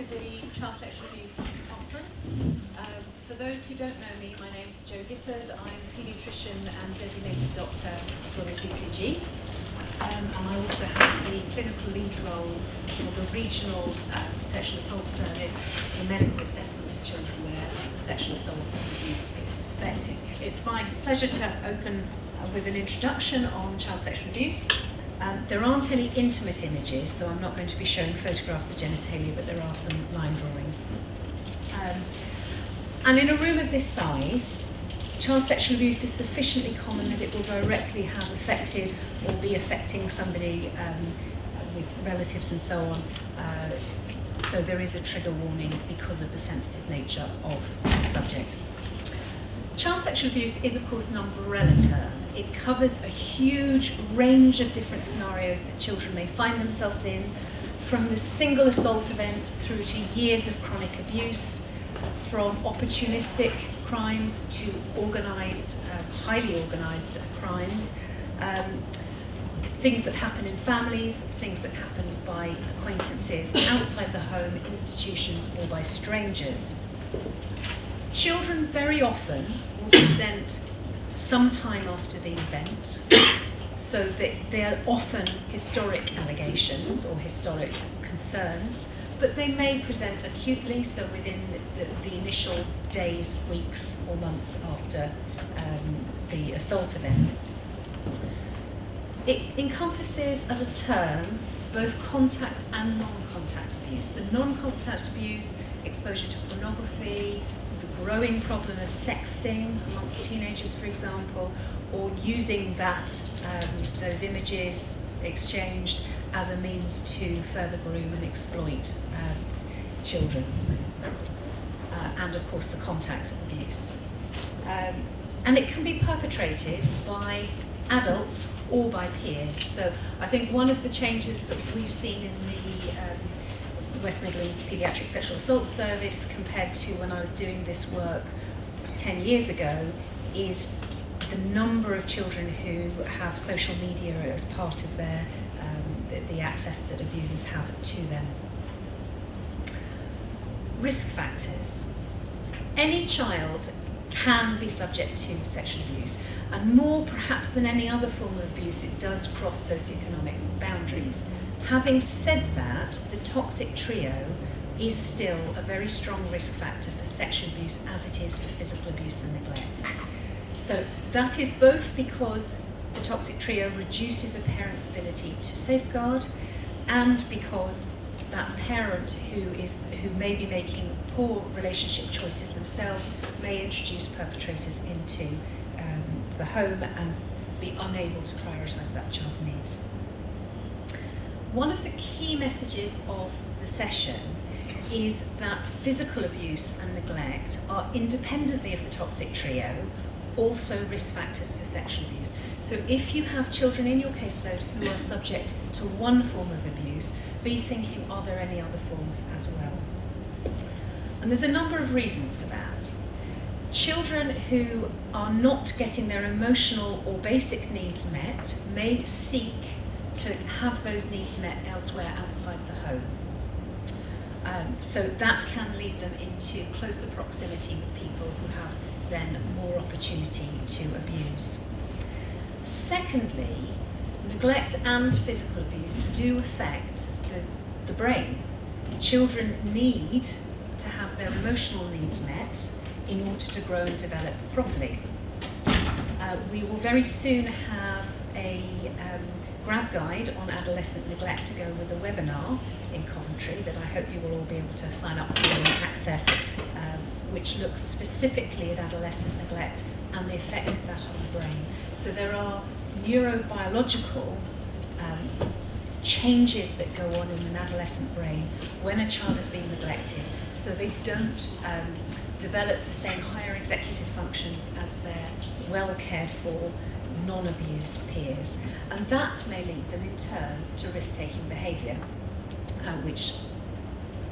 the Child Sexual Abuse Conference. For those who don't know me, my name is Jo Gifford. I'm a paediatrician and designated doctor for the CCG. And I also have the clinical lead role for the regional sexual assault service for medical assessment of children where sexual assault and abuse is suspected. It's my pleasure to open with an introduction on child sexual abuse. There aren't any intimate images, so I'm not going to be showing photographs of genitalia, but there are some line drawings. And in a room of this size, child sexual abuse is sufficiently common that it will directly have affected or be affecting somebody with relatives and so on. So there is a trigger warning because of the sensitive nature of the subject. Child sexual abuse is, of course, an umbrella term. It covers a huge range of different scenarios that children may find themselves in, from the single assault event through to years of chronic abuse, from opportunistic crimes to organised, highly organised crimes, things that happen in families, things that happen by acquaintances, outside the home, institutions, or by strangers. Children very often will present sometime after the event, so that they are often historic allegations or historic concerns, but they may present acutely, so within the initial days, weeks or months after the assault event. It encompasses as a term both contact and non-contact abuse. So non-contact abuse, exposure to pornography, the growing problem of sexting amongst teenagers, for example, or using those images exchanged as a means to further groom and exploit children, and of course the contact abuse. And it can be perpetrated by adults or by peers. So I think one of the changes that we've seen in the West Midlands Paediatric Sexual Assault Service compared to when I was doing this work 10 years ago is the number of children who have social media as part of their the access that abusers have to them. Risk factors. Any child can be subject to sexual abuse, and more perhaps than any other form of abuse, it does cross socioeconomic boundaries. Having said that, the toxic trio is still a very strong risk factor for sexual abuse as it is for physical abuse and neglect. So that is both because the toxic trio reduces a parent's ability to safeguard, and because that parent who may be making poor relationship choices themselves may introduce perpetrators into the home and be unable to prioritise that child's needs. One of the key messages of the session is that physical abuse and neglect are, independently of the toxic trio, also risk factors for sexual abuse. So if you have children in your caseload who are subject to one form of abuse, be thinking, are there any other forms as well? And there's a number of reasons for that. Children who are not getting their emotional or basic needs met may seek to have those needs met elsewhere outside the home. So that can lead them into closer proximity with people who have then more opportunity to abuse. Secondly, neglect and physical abuse do affect the brain. Children need to have their emotional needs met in order to grow and develop properly. We will very soon have a grab guide on adolescent neglect to go with a webinar in Coventry that I hope you will all be able to sign up for and access, which looks specifically at adolescent neglect and the effect of that on the brain. So there are neurobiological changes that go on in an adolescent brain when a child is being neglected, so they don't develop the same higher executive functions as their well cared for, non-abused peers. And that may lead them in turn to risk-taking behaviour, which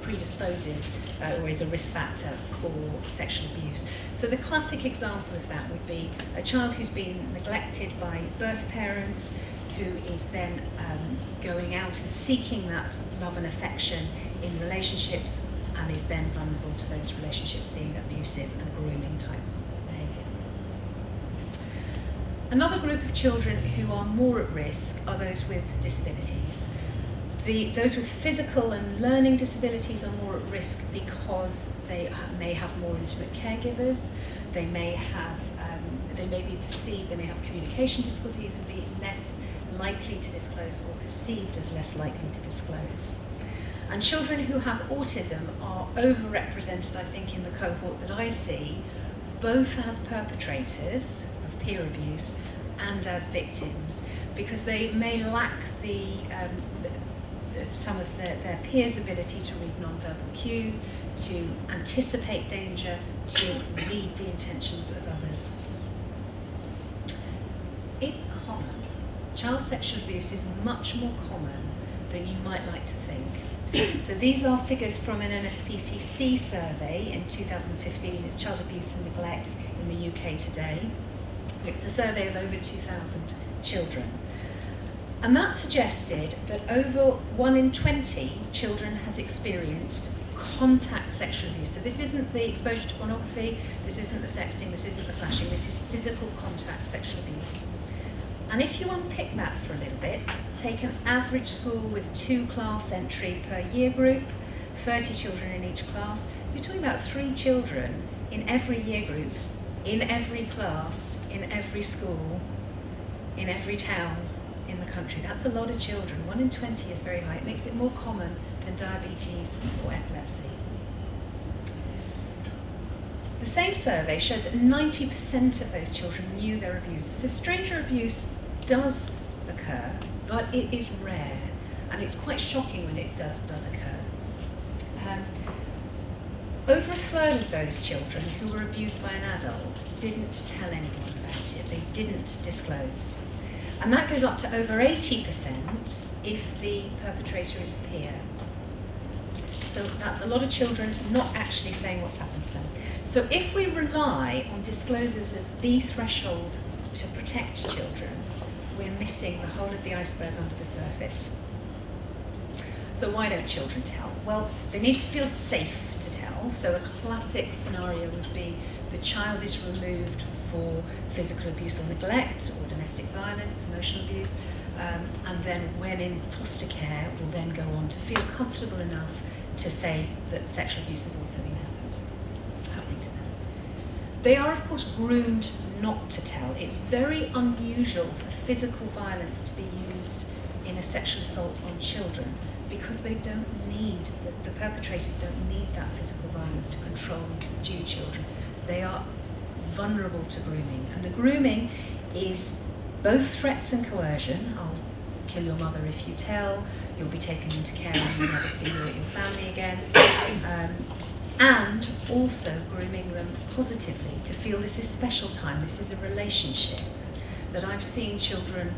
predisposes or is a risk factor for sexual abuse. So the classic example of that would be a child who's been neglected by birth parents, who is then going out and seeking that love and affection in relationships and is then vulnerable to those relationships being abusive and grooming type behaviour. Another group of children who are more at risk are those with disabilities. Those with physical and learning disabilities are more at risk because they may have more intimate caregivers, they may be perceived, they may have communication difficulties and be less likely to disclose or perceived as less likely to disclose. And children who have autism are overrepresented, I think, in the cohort that I see, both as perpetrators of peer abuse and as victims, because they may lack some of their peers' ability to read non-verbal cues, to anticipate danger, to read the intentions of others. It's common. Child sexual abuse is much more common than you might like to think. So these are figures from an NSPCC survey in 2015. It's child abuse and neglect in the UK today. It was a survey of over 2,000 children. And that suggested that over 1 in 20 children has experienced contact sexual abuse. So this isn't the exposure to pornography, this isn't the sexting, this isn't the flashing, this is physical contact sexual abuse. And if you unpick that for a little bit, take an average school with 2 class entry per year group, 30 children in each class, you're talking about 3 children in every year group, in every class, in every school, in every town in the country. That's a lot of children. 1 in 20 is very high. It makes it more common than diabetes or epilepsy. The same survey showed that 90% of those children knew their abusers. So stranger abuse does occur, but it is rare, and it's quite shocking when it does occur. Over a third of those children who were abused by an adult didn't tell anyone about it. They didn't disclose. And that goes up to over 80% if the perpetrator is a peer. So that's a lot of children not actually saying what's happened to them. So if we rely on disclosures as the threshold to protect children, we're missing the whole of the iceberg under the surface. So why don't children tell? Well, they need to feel safe to tell. So a classic scenario would be the child is removed for physical abuse or neglect or domestic violence, emotional abuse, and then when in foster care will then go on to feel comfortable enough to say that sexual abuse has also been happening to them. They are, of course, groomed not to tell. It's very unusual for physical violence to be used in a sexual assault on children because they don't need, the perpetrators don't need that physical violence to control and subdue children. They are vulnerable to grooming, and the grooming is both threats and coercion. I'll kill your mother if you tell, you'll be taken into care and you'll never see your family again, and also grooming them positively to feel this is special time, this is a relationship. That I've seen children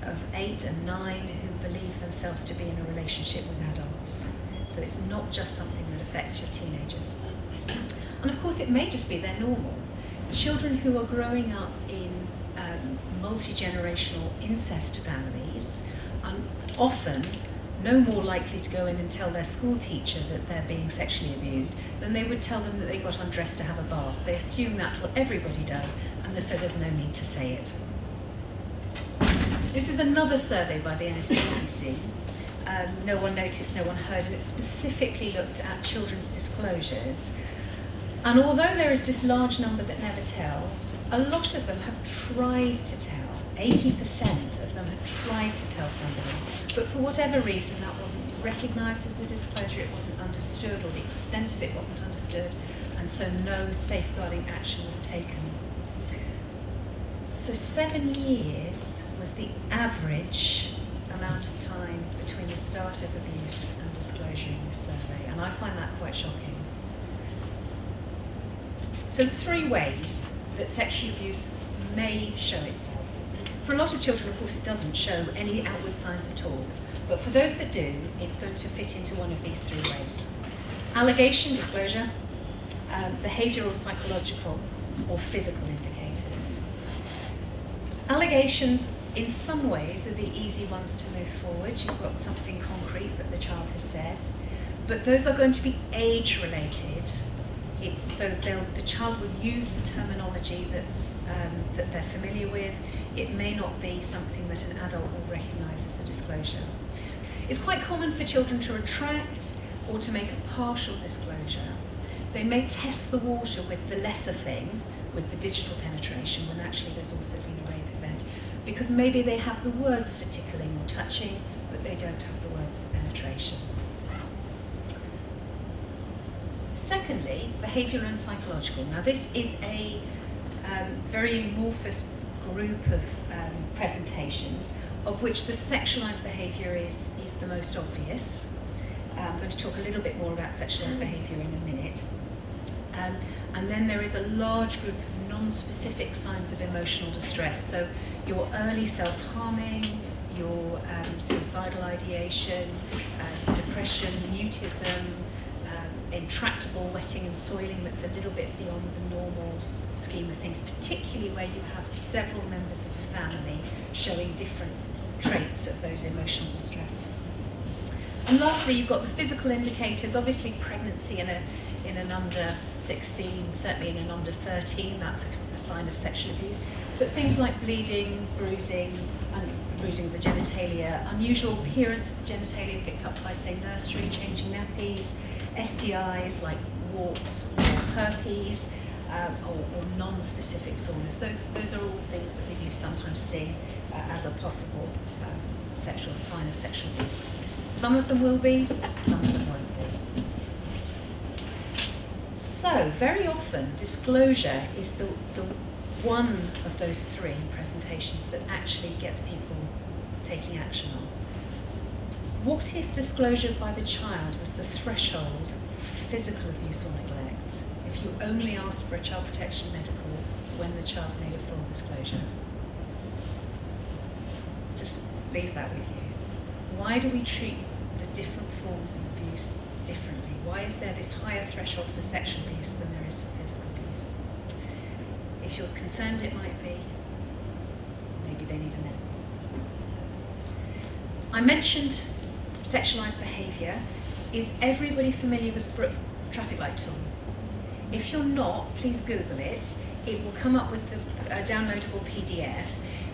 of 8 and 9 who believe themselves to be in a relationship with adults. So it's not just something that affects your teenagers. And of course it may just be their normal. Children who are growing up in multi-generational incest families are often no more likely to go in and tell their school teacher that they're being sexually abused than they would tell them that they got undressed to have a bath. They assume that's what everybody does, and so there's no need to say it. This is another survey by the NSPCC. No one noticed, no one heard, and it specifically looked at children's disclosures. And although there is this large number that never tell, a lot of them have tried to tell. 80% of them have tried to tell somebody, but for whatever reason that wasn't recognised as a disclosure, it wasn't understood, or the extent of it wasn't understood, and so no safeguarding action was taken. So 7 years was the average amount of time between the start of abuse and disclosure in this survey, and I find that quite shocking. So 3 ways that sexual abuse may show itself. For a lot of children, of course, it doesn't show any outward signs at all. But for those that do, it's going to fit into one of these 3 ways. Allegation, disclosure, behavioural, psychological, or physical indicators. Allegations, in some ways, are the easy ones to move forward. You've got something concrete that the child has said. but those are going to be age-related. So the child will use the terminology that they're familiar with. It may not be something that an adult will recognise as a disclosure. It's quite common for children to retract or to make a partial disclosure. They may test the water with the lesser thing, with the digital penetration, when actually there's also been a rape event, because maybe they have the words for tickling or touching, but they don't have the words for penetration. Secondly, behavioural and psychological. Now this is a very amorphous group of presentations, of which the sexualised behaviour is the most obvious. I'm going to talk a little bit more about sexualised behaviour in a minute. And then there is a large group of non-specific signs of emotional distress. So your early self-harming, your suicidal ideation, depression, mutism, intractable wetting and soiling that's a little bit beyond the normal scheme of things, particularly where you have several members of a family showing different traits of those emotional distress. And lastly, you've got the physical indicators. Obviously, pregnancy in an under 16, certainly in an under 13, that's a sign of sexual abuse. But things like bleeding, bruising of the genitalia, unusual appearance of the genitalia picked up by, say, nursery, changing nappies, STIs like warts or herpes, or non-specific soreness. Those are all things that we do sometimes see as a possible sign of sexual abuse. Some of them will be, some of them won't be. So, very often, disclosure is the one of those three presentations that actually gets people taking action on. What if disclosure by the child was the threshold for physical abuse or neglect? If you only asked for a child protection medical when the child made a full disclosure? Just leave that with you. Why do we treat the different forms of abuse differently? Why is there this higher threshold for sexual abuse than there is for physical abuse? If you're concerned it might be, maybe they need a medical. I mentioned sexualised behaviour. Is everybody familiar with the traffic light tool? If you're not, please Google it. It will come up with the downloadable PDF.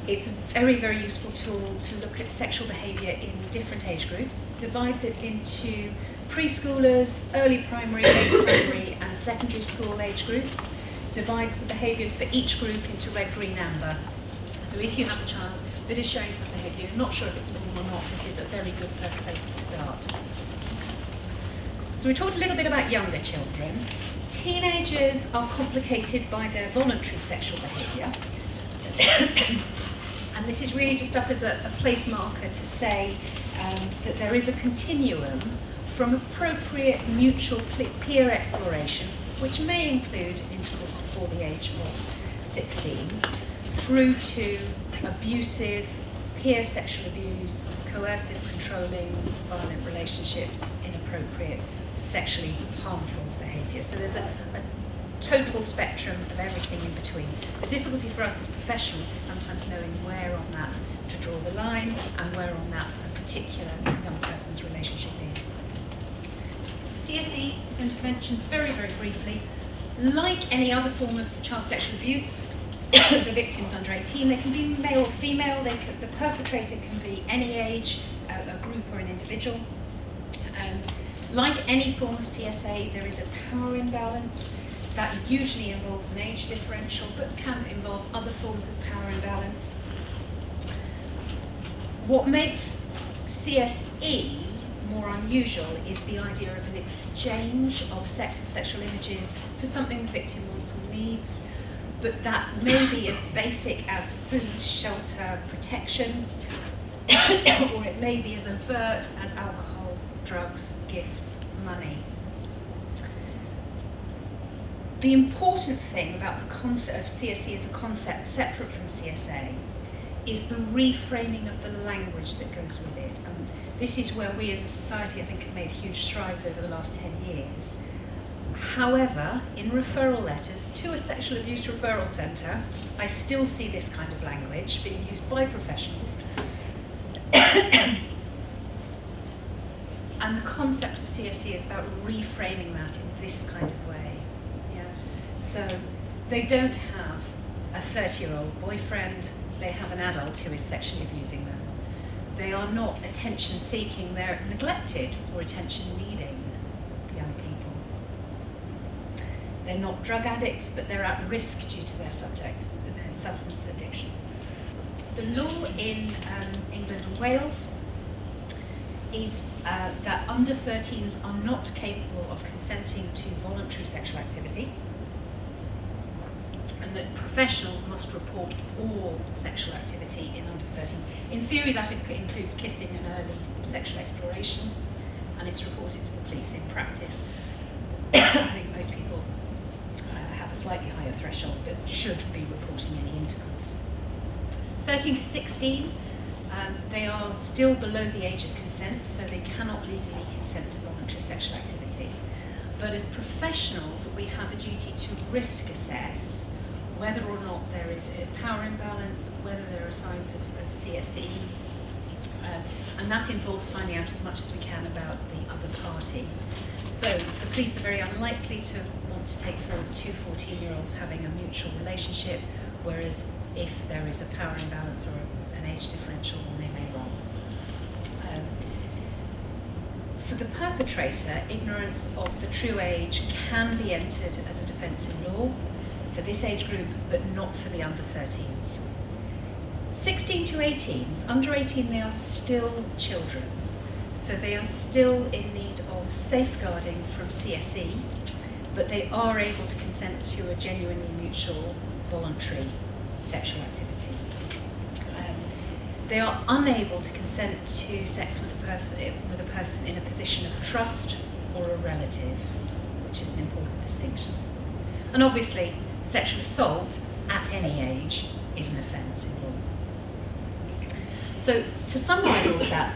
It's a very, very useful tool to look at sexual behaviour in different age groups. Divides it into preschoolers, early primary, late primary and secondary school age groups. Divides the behaviours for each group into red, green, amber. So if you have a child that is showing some behaviour, you're not sure if it's normal or not, this is a very good first place to start. So we talked a little bit about younger children. Teenagers are complicated by their voluntary sexual behaviour. And this is really just up as a place marker to say that there is a continuum from appropriate mutual peer exploration, which may include intercourse before the age of 16, through to abusive, peer sexual abuse, coercive, controlling, violent relationships, inappropriate, sexually harmful behaviour. So there's a total spectrum of everything in between. The difficulty for us as professionals is sometimes knowing where on that to draw the line and where on that a particular young person's relationship is. CSE, I'm going to mention very, very briefly, like any other form of child sexual abuse, the victim's under 18, they can be male or female, the perpetrator can be any age, a group or an individual. Like any form of CSA, there is a power imbalance that usually involves an age differential, but can involve other forms of power imbalance. What makes CSE more unusual is the idea of an exchange of sex or sexual images for something the victim wants or needs, but that may be as basic as food, shelter, protection, or it may be as overt as alcohol, drugs, gifts, money. The important thing about the concept of CSE as a concept separate from CSA is the reframing of the language that goes with it. And this is where we as a society, I think, have made huge strides over the last 10 years. However, in referral letters to a sexual abuse referral centre, I still see this kind of language being used by professionals. And the concept of CSE is about reframing that in this kind of way. Yeah. So they don't have a 30-year-old boyfriend, they have an adult who is sexually abusing them. They are not attention-seeking, they're neglected or attention-needing young people. They're not drug addicts, but they're at risk due to their substance addiction. The law in England and Wales is that under 13s are not capable of consenting to voluntary sexual activity, and that professionals must report all sexual activity in under 13s. In theory, that includes kissing and early sexual exploration, and it's reported to the police. In practice, I think most people have a slightly higher threshold, but should be reporting any intercourse. 13 to 16, they are still below the age of consent, so they cannot legally consent to voluntary sexual activity. But as professionals, we have a duty to risk assess whether or not there is a power imbalance, whether there are signs of CSE, and that involves finding out as much as we can about the other party. So the police are very unlikely to want to take forward two 14-year-olds having a mutual relationship, whereas if there is a power imbalance or an age differential, then they may wrong. For the perpetrator, ignorance of the true age can be entered as a defence in law for this age group, but not for the under 13s. 16 to 18s, under 18 they are still children, so they are still in need of safeguarding from CSE, but they are able to consent to a genuinely mutual, voluntary sexual activity. They are unable to consent to sex with a person in a position of trust or a relative, which is an important distinction. And obviously, sexual assault at any age is an offence in law. So to summarise all of that,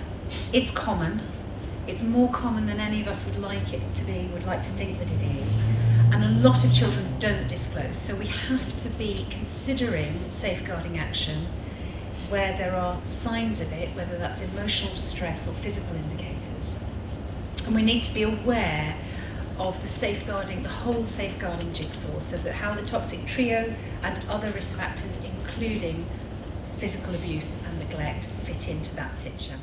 it's common. It's more common than any of us would like it to be, would like to think that it is. And a lot of children don't disclose. So we have to be considering safeguarding action where there are signs of it, whether that's emotional distress or physical indicators. And we need to be aware of the safeguarding, the whole safeguarding jigsaw, so that how the toxic trio and other risk factors, including physical abuse and neglect, fit into that picture.